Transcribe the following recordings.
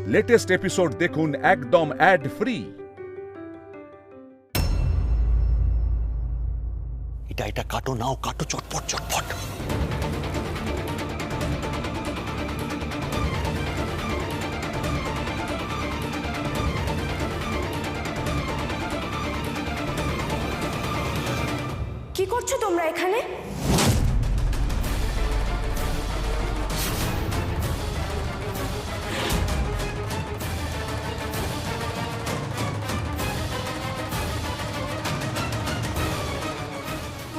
Latest episode দেখুন একদম add free. এটা কাটো, নাও কাটো, চটপট চটপট। কি করছো তোমরা এখানে?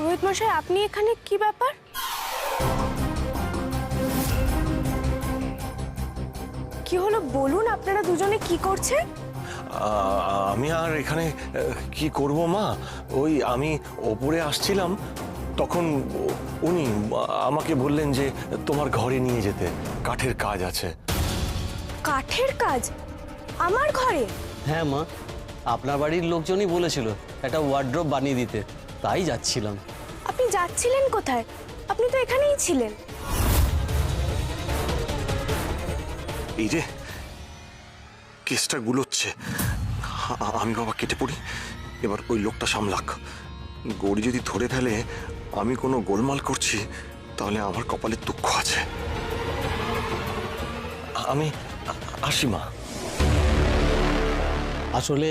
রোহিত মশাই, আপনি এখানে কি ব্যাপার? কি হলো বলুন, আপনারা দুজনে কি করছেন? আমি আর এখানে কি করব মা, ওই আমি ওপরে আসছিলাম, তখন উনি আমাকে বললেন যে তোমার ঘরে নিয়ে যেতে, কাঠের কাজ আছে। কাঠের কাজ আমার ঘরে? হ্যাঁ মা, আপনার বাড়ির লোকজনই বলেছিল একটা ওয়ার্ড্রপ বানিয়ে দিতে, তাই যাচ্ছিলাম। আপনি যাচ্ছিলেন কোথায়? আপনি তো এখানেই ছিলেন। এই যে কেসটা গুলোচ্ছে, আমি বাবা কেটে পড়ি, এবার ওই লোকটা সামলাক। গৌরী যদি ধরে ফেলে আমি কোনো গোলমাল করছি, তাহলে আমার কপালে দুঃখ আছে। আমি আসি মা। আসলে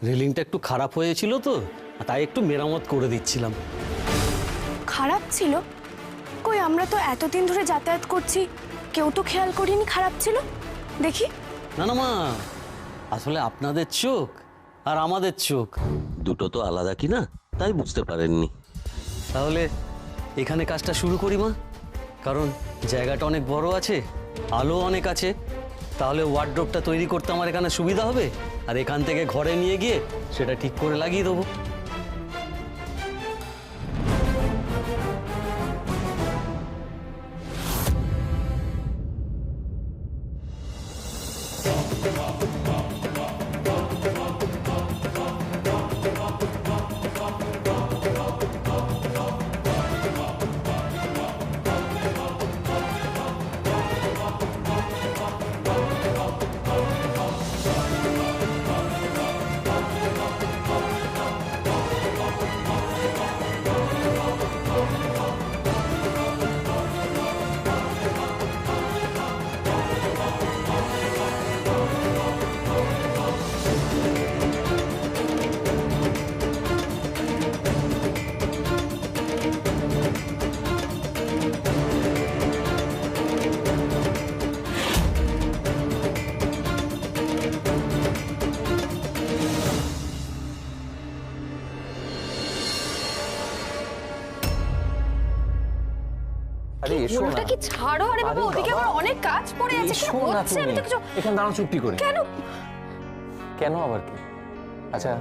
রেলিংটা একটু খারাপ হয়েছিল তো, তাই একটু মেরামত করে দিচ্ছিলাম। খারাপ ছিল? কই, আমরা তো এতদিন ধরে যাতায়াত করছি, কেউ তো খেয়াল করিনি খারাপ ছিল। দেখি। না না মা, আসলে আপনাদের চোখ আর আমাদের চোখ দুটো তো আলাদা কি না, তাই বুঝতে পারেননি। তাহলে এখানে কাজটা শুরু করি মা, কারণ জায়গাটা অনেক বড় আছে, আলো অনেক আছে। তাহলে ওয়ার্ড্রপটা তৈরি করতে আমার এখানে সুবিধা হবে, আর এখান থেকে ঘরে নিয়ে গিয়ে সেটা ঠিক করে লাগিয়ে দেবো। আরে এসো না, কি ছাড়ো। আরে বাবা, ওদিকে আমার অনেক কাজ পড়ে আছে। কি হচ্ছে? আমি তো কিছু এখানে দাঁড়াও চুপটি করে। কেন? কেন আবার কি? আচ্ছা,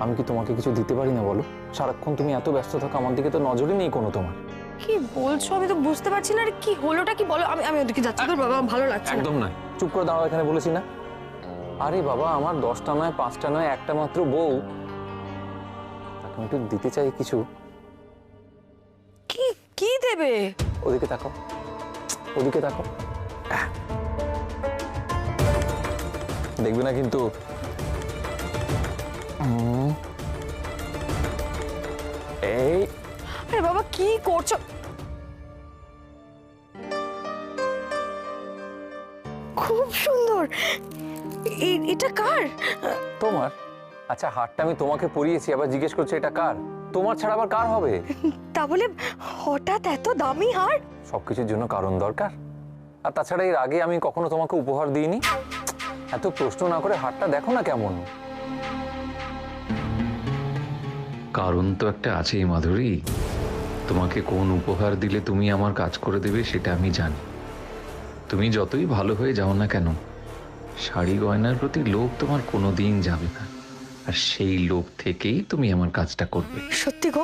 আমি কি তোমাকে কিছু দিতে পারি না বলো? সারাক্ষণ তুমি এত ব্যস্ত থাকো, আমার দিকে তো নজরই নেই কোনো তোমার। কি বলছো? আমি তো বুঝতে পারছি না। আরে কি হলোটা কি বলো। আমি ওদিকে যাচ্ছি। তোর বাবা, ভালো লাগছে না। একদম নয়, চুপ করে দাঁড়াও, এখানে বলেছি না। আরে বাবা, আমার 10টা নয়, 5টা নয়, একটা মাত্র বউ, তাকে আমি একটু দিতে চাই কিছু। কি কি দেবে? ওদিকে তাকাও, ওদিকে তাকাও, দেখবে না কিন্তু। এই আরে বাবা, কি করছো? খুব সুন্দর। এটা কার? তোমার। আচ্ছা, হারটা আমি তোমাকে পরিয়েছি, আবার জিজ্ঞেস করছো এটা কার? তোমার ছাড়া আবার কার হবে? তা বলে হঠাৎ এত দামি হার? সবকিছুর জন্য কারণ দরকার। আর তাছাড়া এর আগে আমি কখনো তোমাকে উপহার দিইনি। এত প্রশ্ন না করে হারটা দেখো না কেমন। কারণ তো একটা আছেই মাধুরী, তোমাকে কোন উপহার দিলে তুমি আমার কাজ করে দেবে সেটা আমি জানি। তুমি যতই ভালো হয়ে যাও না কেন, শাড়ি গয়নার প্রতি লোভ তোমার কোনোদিন যাবে না, আর সেই লোভ থেকেই তুমি আমার কাজটা করবে। সত্যি গো,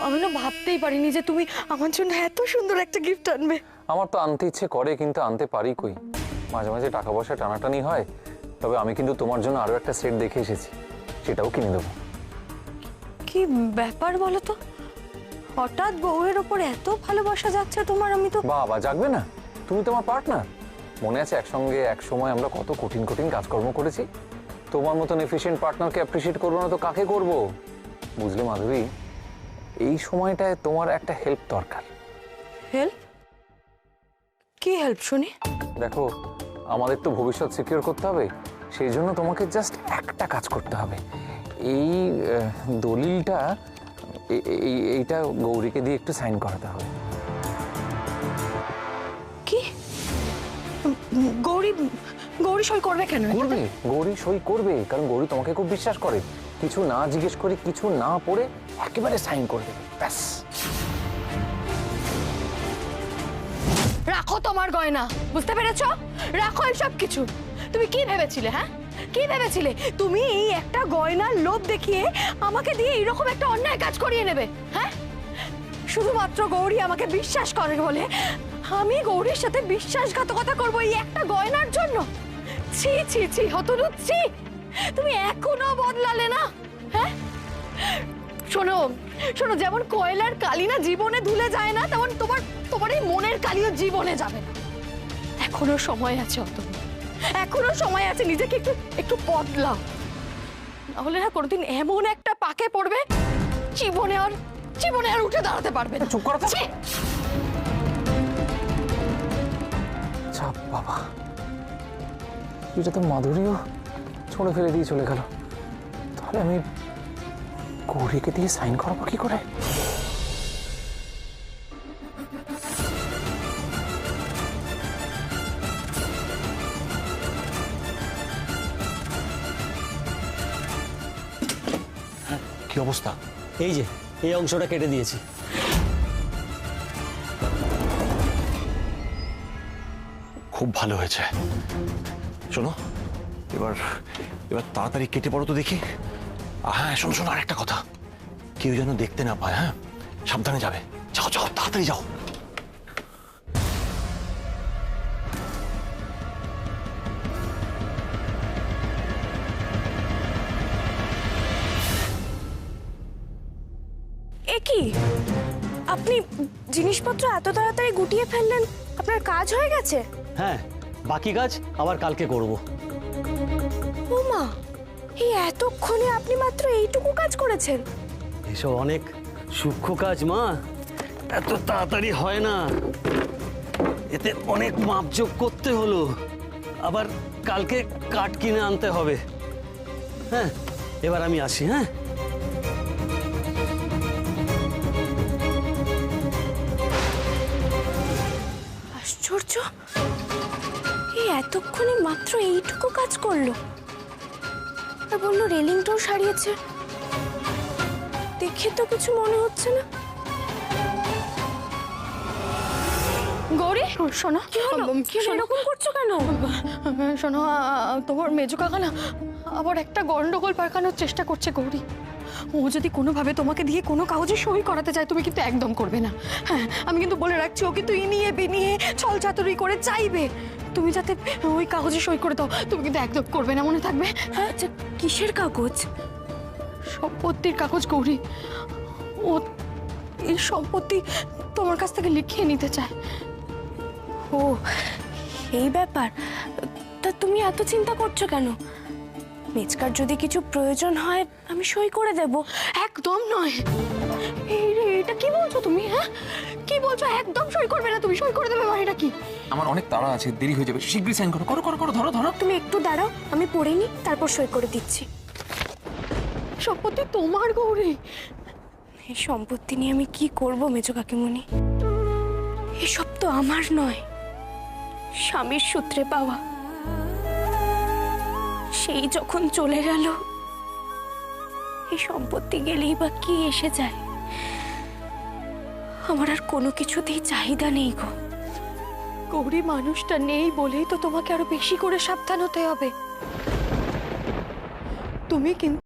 আমি না ভাবতেই পারিনি যে তুমি আমার জন্য এত সুন্দর একটা গিফট আনবে। আমার তো আনতে ইচ্ছে করে, কিন্তু আনতে পারি কই। মাঝে মাঝে টাকা পয়সা টানাটানি হয়। তবে আমি কিন্তু তোমার জন্য আরো একটা সেট দেখে এসেছি, সেটাও কিনে দেবো। কি ব্যাপার বলো তো? হঠাৎ বউয়ের ওপর এত ভালোবাসা যাচ্ছে তোমার? আমি তো বাবা, জাগবে না? তুমি তোমার পার্টনার, মনে আছে একসঙ্গে এক সময় আমরা কত কঠিন কঠিন কাজকর্ম করেছি? তোমার মতন এফিশিয়েন্ট পার্টনারকে অ্যাপ্রিসিয়েট করবো না তো কাকে করব? বুঝলে মাধুরী, এই সময়টায় তোমার একটা হেল্প দরকার। হেল্প? কি হেল্প শুনি? দেখো, আমাদের তো ভবিষ্যৎ সিকিউর করতে হবে, সেই জন্য তোমাকে জাস্ট একটা কাজ করতে হবে। এই দলিলটা এইটা গৌরীকে দিয়ে একটু সাইন করাতে হবে। কি? গৌরী গৌরী সই করবে কেন? করবে, গৌরী সই করবে, কারণ গৌরী তোমাকে খুব বিশ্বাস করে। কিছু না জিজ্ঞেস করে, কিছু না পড়ে একেবারে সাইন করে দেবে, ব্যাস। রাখো তোমার গয়না, বুঝতে পেরেছো? রাখো এই সব কিছু। তুমি কি ভেবেছিলে? হ্যাঁ, কি ভেবেছিলে তুমি এই একটা গয়নার লোভ দেখিয়ে আমাকে দিয়ে এইরকম একটা অন্যায় কাজ করিয়ে নেবে? হ্যাঁ, শুধুমাত্র গৌরী আমাকে বিশ্বাস করে বলে আমি গৌরীর সাথে বিশ্বাসঘাতকতা করবো এই একটা গয়নার জন্য? ছি ছি ছি হতনু, ছি! তুমি এখনো বদলালে না? হ্যাঁ, শোনো শোনো, যেমন কয়লার কালি না জীবনে ধুলে যায় না, তেমন তোমার তোমার এই মনের কালিও জীবনে যাবে না। এখনো সময় আছে অতনু, এখনো সময় আছে, নিজেকে একটু একটু বদলাও, নাহলে না কোনোদিন এমন একটা পাকে পড়বে জীবনে আর উঠে দাঁড়াতে পারবে না। চুপ করো তো। ছি! চাপ বাবা, এটা তো মাধুরীও ছুঁড়ে ফেলে দিয়ে চলে গেল, তাহলে আমি গৌরীকে দিয়ে সাইন করাবো কি করে? কি অবস্থা? এই যে এই অংশটা কেটে দিয়েছি। খুব ভালো হয়েছে। শোনো, এবার এবার তাড়াতাড়ি কেটে পড়ো তো দেখি। হ্যাঁ শোনো শোনো, আরেকটা কথা, কেউ যেন দেখতে না পায়। হ্যাঁ, সাবধানে যাবে। যাও যাও, তাড়াতাড়ি যাও। এ কি, আপনি জিনিসপত্র এত তাড়াতাড়ি গুটিয়ে ফেললেন? আপনার কাজ হয়ে গেছে? হ্যাঁ, বাকি কাজ আবার কালকে করব। ও মা, এই এতক্ষণে আপনি মাত্র এইটুকু কাজ করেছেন? এসব অনেক সূক্ষ্ম কাজ মা, এত তাড়াতাড়ি হয় না। এতে অনেক মাপজোক করতে হলো, আবার কালকে কাঠ কিনে আনতে হবে। হ্যাঁ, এবার আমি আসি। হ্যাঁ, আশ্চর্য, এই এতক্ষণে মাত্র এইটুকু কাজ করলো, আর বললো রেলিংটাও সারিয়েছে। দেখে তো কিছু মনে হচ্ছে না। গৌরী, শোনো, কি হলো? এরকম করছো কেন? শোনো, তোমার মেজো কাকা না আবার একটা গন্ডগোল পাকানোর চেষ্টা করছে। গৌরী, ও যদি কোনোভাবে তোমাকে দিয়ে কোনো কাগজে সই করাতে চায়, তুমি কিন্তু একদম করবে না। হ্যাঁ, আমি কিন্তু বলে রাখছি, ও কিন্তু ইনিয়ে বিনিয়ে ছল চাতুরি করে চাইবে তুমি যাতে ওই কাগজে সই করে দাও। তুমি কিন্তু একদম করবে না, মনে থাকবে। হ্যাঁ, আচ্ছা, কিসের কাগজ? সম্পত্তির কাগজ গৌরী। ও এই সম্পত্তি তোমার কাছ থেকে লিখিয়ে নিতে চায়। ও, এই ব্যাপার। তা তুমি এত চিন্তা করছো কেন? মেজকার যদি কিছু প্রয়োজন হয় আমি সই করে দেব। একদম নয়। এটা কি বলছো তুমি? হ্যাঁ, কি বলছো? একদম সই করবে না তুমি? সই করে দেবে মানে এটা কি? আমার অনেক তাড়া আছে, দেরি হয়ে যাবে, শীঘ্রই সাইন করো। করো করো করো, ধরো ধরো। তুমি একটু দাঁড়াও, আমি পড়ে নি, তারপর সই করে দিচ্ছি। সম্পত্তি তোমার গৌরী। এই সম্পত্তি নিয়ে আমি কি করব মেজো কাকিমণি? এসব তো আমার নয়, স্বামীর সূত্রে পাওয়া। সেই যখন চলে গেল, এই সম্পত্তি গেলেই বা কি এসে যায়? আমার আর কোনো কিছুতেই চাহিদা নেই গো। গৌরী মানুষটা নেই বলেই তো তোমাকে আরো বেশি করে সাবধান হতে হবে। তুমি কিন্তু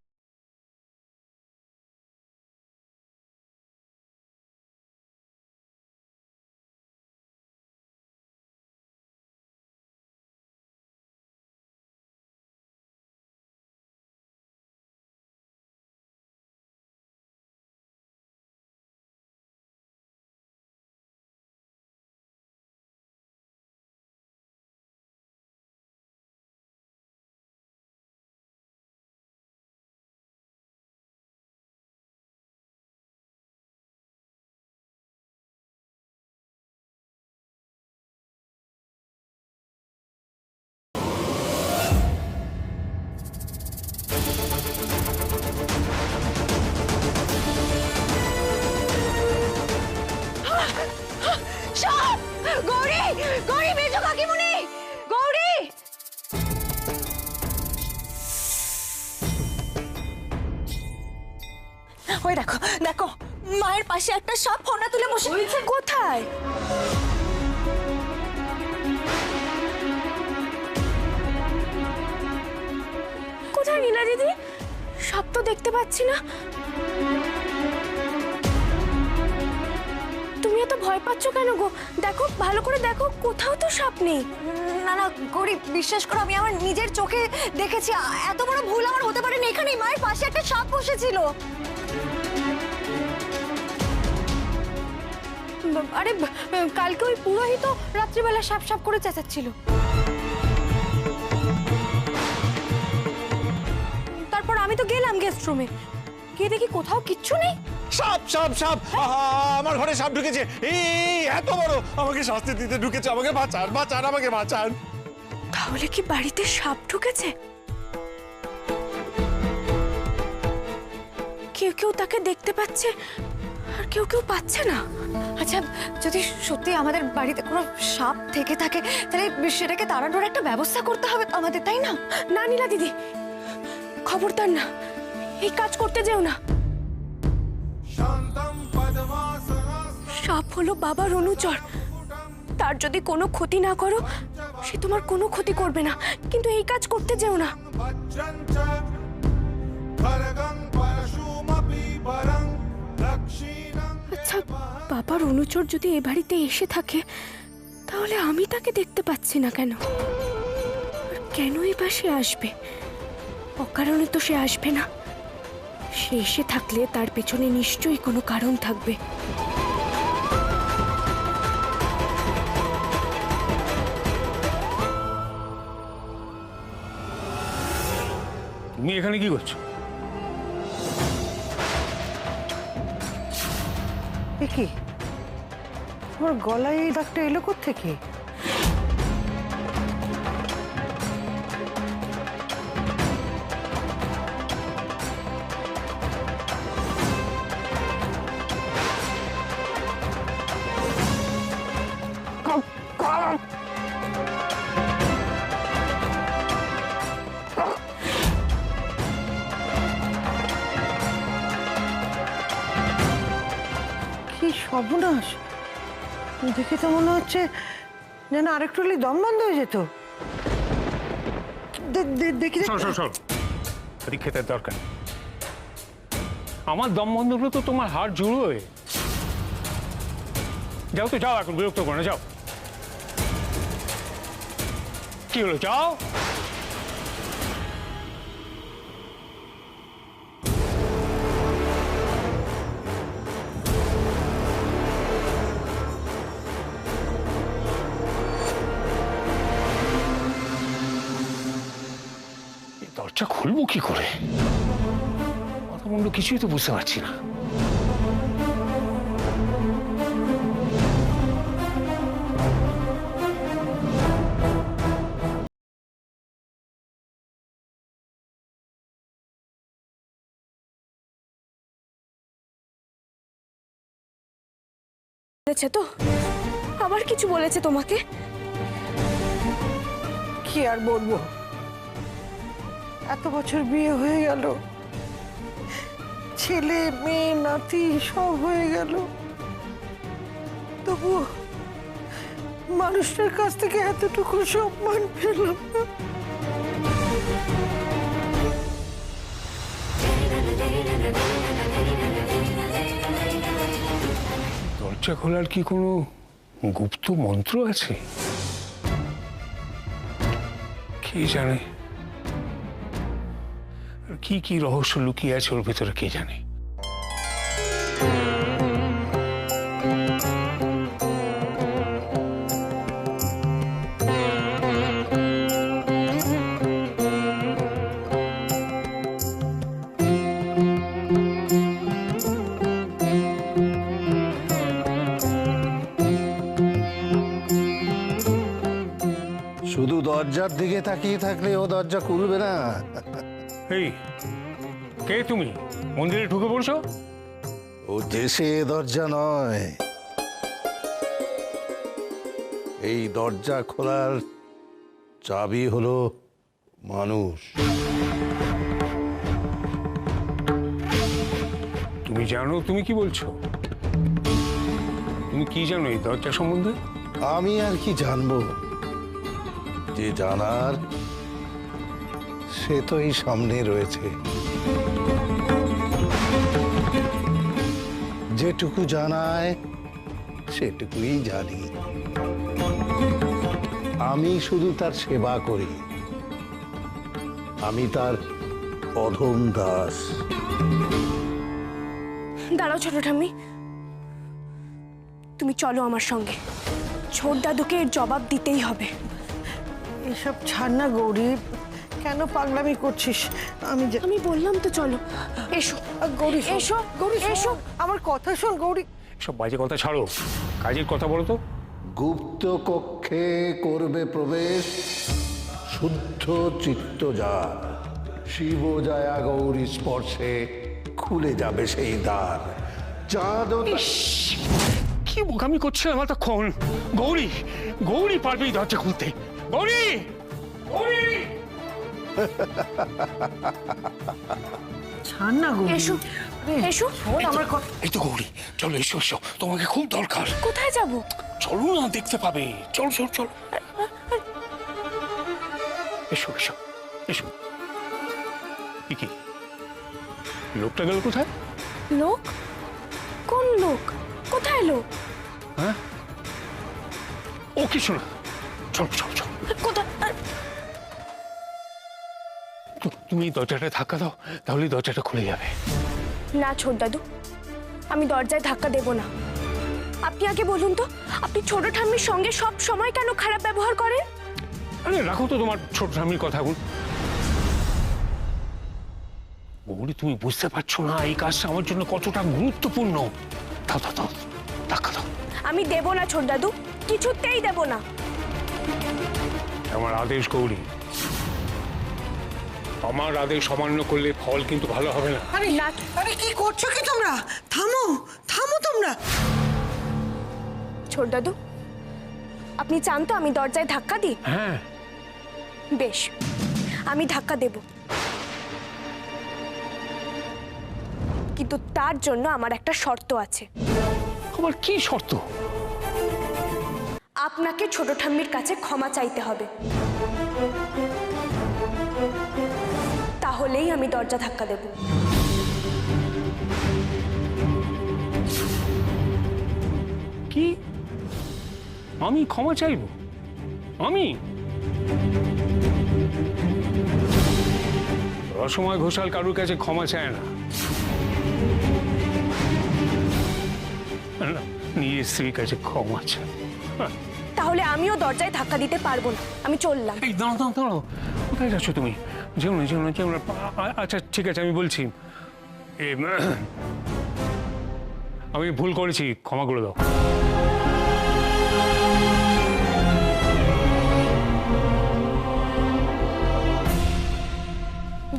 সাপ! গৌরী! গৌরী, মেজো কাকিমুনি! গৌরী! ওই দেখো, দেখো, মায়ের পাশে একটা সাপ ফোনা তুলে বসে। কোথায়? কোথায় নীলা দিদি? সাপ তো দেখতে পাচ্ছি না। তুমি এত ভয় পাচ্ছ কেন গো? দেখো, ভালো করে দেখো, কোথাও তো সাপ নেই। না না গৌরী, বিশ্বাস করো, আমি আমার নিজের চোখে দেখেছি। এত বড় ভুল আমার হতে পারে না। এখানেই মায়ের পাশে একটা সাপ বসেছিল। আরে কালকে ওই পুরোহিত রাত্রিবেলা সাপ সাপ করে চেঁচাচ্ছিল। তারপর আমি তো গেলাম গেস্ট রুমে, গিয়ে দেখি কোথাও কিচ্ছু নেই। সাপ সাপ সাপ! আহা, আমার ঘরে সাপ ঢুকেছে! এই এত বড়! আমাকে শাস্তি দিতে ঢুকেছে! আমাকে বাঁচান, বাঁচান, আমাকে বাঁচান! তাহলে কি বাড়িতে সাপ ঢুকেছে? কেউ কেউ তাকে দেখতে পাচ্ছে আর কেউ কেউ পাচ্ছে না। আচ্ছা, যদি সত্যি আমাদের বাড়িতে কোনো সাপ থেকে থাকে, তাহলে সেটাকে তাড়ানোর একটা ব্যবস্থা করতে হবে তো আমাদের, তাই না? না নীলা দিদি, খবরদার না, এই কাজ করতে যেও না। সাপ হলো বাবার অনুচর, তার যদি কোনো ক্ষতি না করো, সে তোমার কোনো ক্ষতি করবে না, কিন্তু এই কাজ করতে যেও না। আচ্ছা, বাবার অনুচর যদি এ বাড়িতে এসে থাকে, তাহলে আমি তাকে দেখতে পাচ্ছি না কেন? আর কেনই বা সে আসবে? অকারণে তো সে আসবে না। সে এসে থাকলে তার পেছনে নিশ্চয়ই কোনো কারণ থাকবে। তুমি এখানে কি করছো? কি তোমার গলায় এই দাগটা এলো কোত্থেকে? কি সর্বনাশ! দেখে তো মনে হচ্ছে যেন আরেকটু হলে দম বন্ধ হয়ে যেত। দেখি শোন, পরীক্ষাতে দরকার। আমার দম বন্ধ হলো তো তোমার হাড় জুড়োয়। যাও তো, যাও, এখন বিরক্ত করো না, যাও। কি হলো, যাও। দরজা খুলবো কি করে? কথা বললো কিছুই তো বুঝতে পারছি না। বলেছে তো? আবার কিছু বলেছে তোমাকে? কি আর বলবো, এত বছর বিয়ে হয়ে গেল, ছেলে মেয়ে নাতি সব হয়ে গেল, তবু মানুষটার কাছ থেকে এতটুকু সম্মান পেলাম না। দরজা খোলার কি কোনো গুপ্ত মন্ত্র আছে? কে জানে, কি কি রহস্য লুকিয়ে আছে ওর ভিতরে, কে জানে। শুধু দরজার দিকে তাকিয়ে থাকলে ও দরজা খুলবে না। এই কে তুমি মন্দিরে ঢুকে পড়ছো? ও দেশে দরজা নয়, এই দরজা খোলার চাবি হলো মানুষ। তুমি জানো তুমি কি বলছো? তুমি কি জানো এই দরজা সম্বন্ধে? আমি আর কি জানবো, যে জানার সে তো এই সামনে রয়েছে। যেটুকু জানায় সেটুকুই জানি। আমি শুধু তার সেবা করি, আমি তার অধম দাস। দাঁড়াও ছোট ঠাম্মি, তুমি চলো আমার সঙ্গে। ছোট দাদুকে এর জবাব দিতেই হবে। এসব ছাড় না গৌরী, কেন পাগলামি করছিস? আমি বললাম তো চলো। এসো গৌরী, এসো গৌরী এসো। আমার কথা শোন গৌরী। সব বাজে কথা ছাড়ো, কাজের কথা বলো তো। গুপ্ত কক্ষে করবে প্রবেশ শুদ্ধ চিত্ত যার, শিব জয়া গৌরী স্পর্শে খুলে যাবে সেই দ্বার। চাঁদ কি বোকামি করছিলাম এতক্ষণ? গৌরী, গৌরী পারবে এই দরজা খুলতে? গৌরী, গৌরী! ছাড় না গৌরী। এসো এসো। শোন আমার কথা। এই তো গৌরী, চলো এসো এসো, তোমাকে খুব দরকার। কোথায় যাব? চলো না, দেখতে পাবে। চলো চলো চলো, এসো এসো এসো। কি লোকটা গেল কোথায়? লোক? কোন লোক? কোথায় লোক? হ্যাঁ, ও কিছু না, চলো চলো চলো। কোথায়? তুমি দরজাটা ধাক্কা দাও, তাহলে দরজাটা খুলে যাবে। না ছোট দাদু, আমি দরজায় ধাক্কা দেব না। আপনি আগে বলুন তো, আপনি ছোট ঠাম্মির সঙ্গে সব সময় কেন খারাপ ব্যবহার করেন? আরে রাখো তো তোমার ছোট ঠাম্মির কথা। বৌদি, তুমি বুঝতে পারছো না এই কাজটা আমার জন্য কতটা গুরুত্বপূর্ণ। দাও দাও দাও, ধাক্কা দাও। আমি দেব না ছোট দাদু, কিছুতেই দেব না। আমার আদেশ গৌরী, আমার আদেশ অমান্য করলে ফল কিন্তু ভালো হবে না। আরে না। আরে কি করছো কি তোমরা? থামো থামো তোমরা। ছোট দাদু, আপনি চান তো আমি দরজায় ধাক্কা দিই? হ্যাঁ, বেশ, আমি ধাক্কা দেব, কিন্তু তার জন্য আমার একটা শর্ত আছে। আমার কি শর্ত? আপনাকে ছোট ঠাম্মির কাছে ক্ষমা চাইতে হবে, তাহলেই আমি দরজা ধাক্কা দেব। কি? আমি ক্ষমা চাইব? আমি? রসময় ঘোষাল কারুর কাছে ক্ষমা চায় না, নিজের স্ত্রীর কাছে ক্ষমা চায়। তাহলে আমিও দরজায় ধাক্কা দিতে পারবো না, আমি চললাম। এই দাঁড়াও দাঁড়াও দাঁড়াও, কোথায় যাচ্ছ তুমি? যেও না যেও না যেও না। আচ্ছা ঠিক আছে, আমি বলছি, আমি ভুল করেছি, ক্ষমা করে দাও।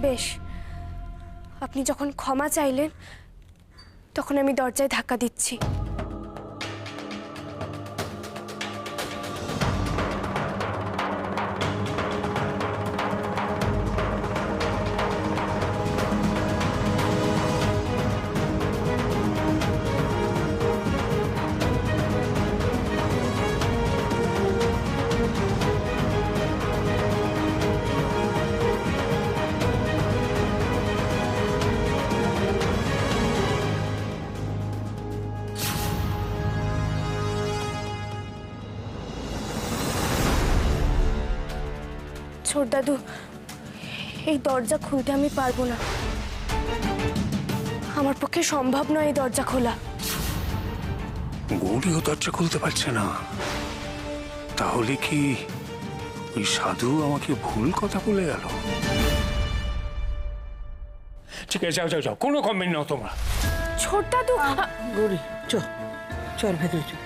বেশ, আপনি যখন ক্ষমা চাইলেন তখন আমি দরজায় ধাক্কা দিচ্ছি। ছোট দাদু, এই দরজা খুলতে আমি পারবো না, আমার পক্ষে সম্ভব নয় এই দরজা খোলা। গৌরীও দরজা খুলতে পারছে না, তাহলে কি ওই সাধু আমাকে ভুল কথা বলে গেল? ঠিক আছে, যাও যাও যাও, কোনো কমেন্ট নাও তোমরা। ছোট দাদু, গৌরী চল চল ভেতরে চল।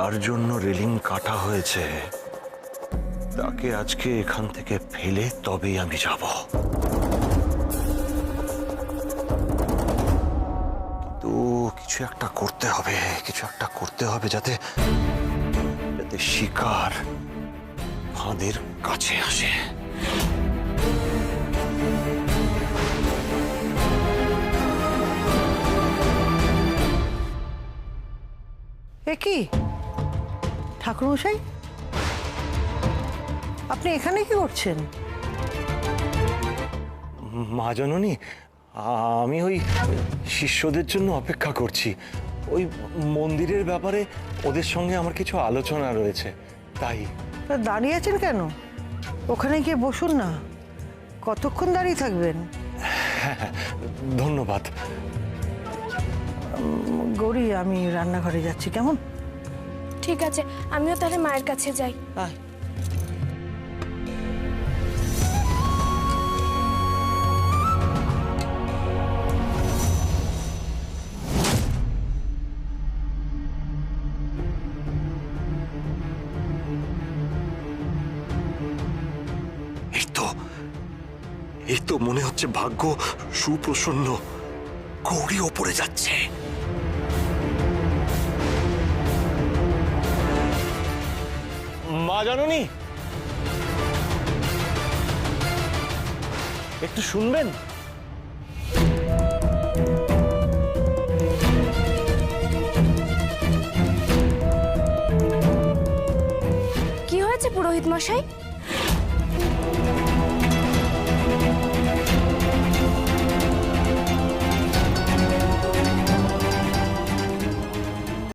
যার জন্য রেলিং কাটা হয়েছে তাকে আজকে এখান থেকে ফেলে তবেই আমি যাব। কিন্তু কিছু একটা করতে হবে, কিছু একটা করতে হবে যাতে যাতে শিকার ফাঁদের কাছে আসে। এ কি ঠাকুরমশাই, আপনি এখানে কি করছেন? মা জননী, আমি ওই শিষ্যদের জন্য অপেক্ষা করছি। ওই মন্দিরের ব্যাপারে ওদের সঙ্গে আমার কিছু আলোচনা রয়েছে, তাই। তা দাঁড়িয়ে আছেন কেন? ওখানে গিয়ে বসুন না। কতক্ষণ দাঁড়িয়ে থাকবেন? হ্যাঁ, ধন্যবাদ। গৌরী, আমি রান্নাঘরে যাচ্ছি, কেমন? ঠিক আছে, আমিও তাহলে মায়ের কাছে যাই। আয়। এই তো মনে হচ্ছে ভাগ্য সুপ্রসন্ন, গৌরী ওপরে যাচ্ছে। মা জননী, একটু শুনবেন? কি হয়েছে পুরোহিত মশাই?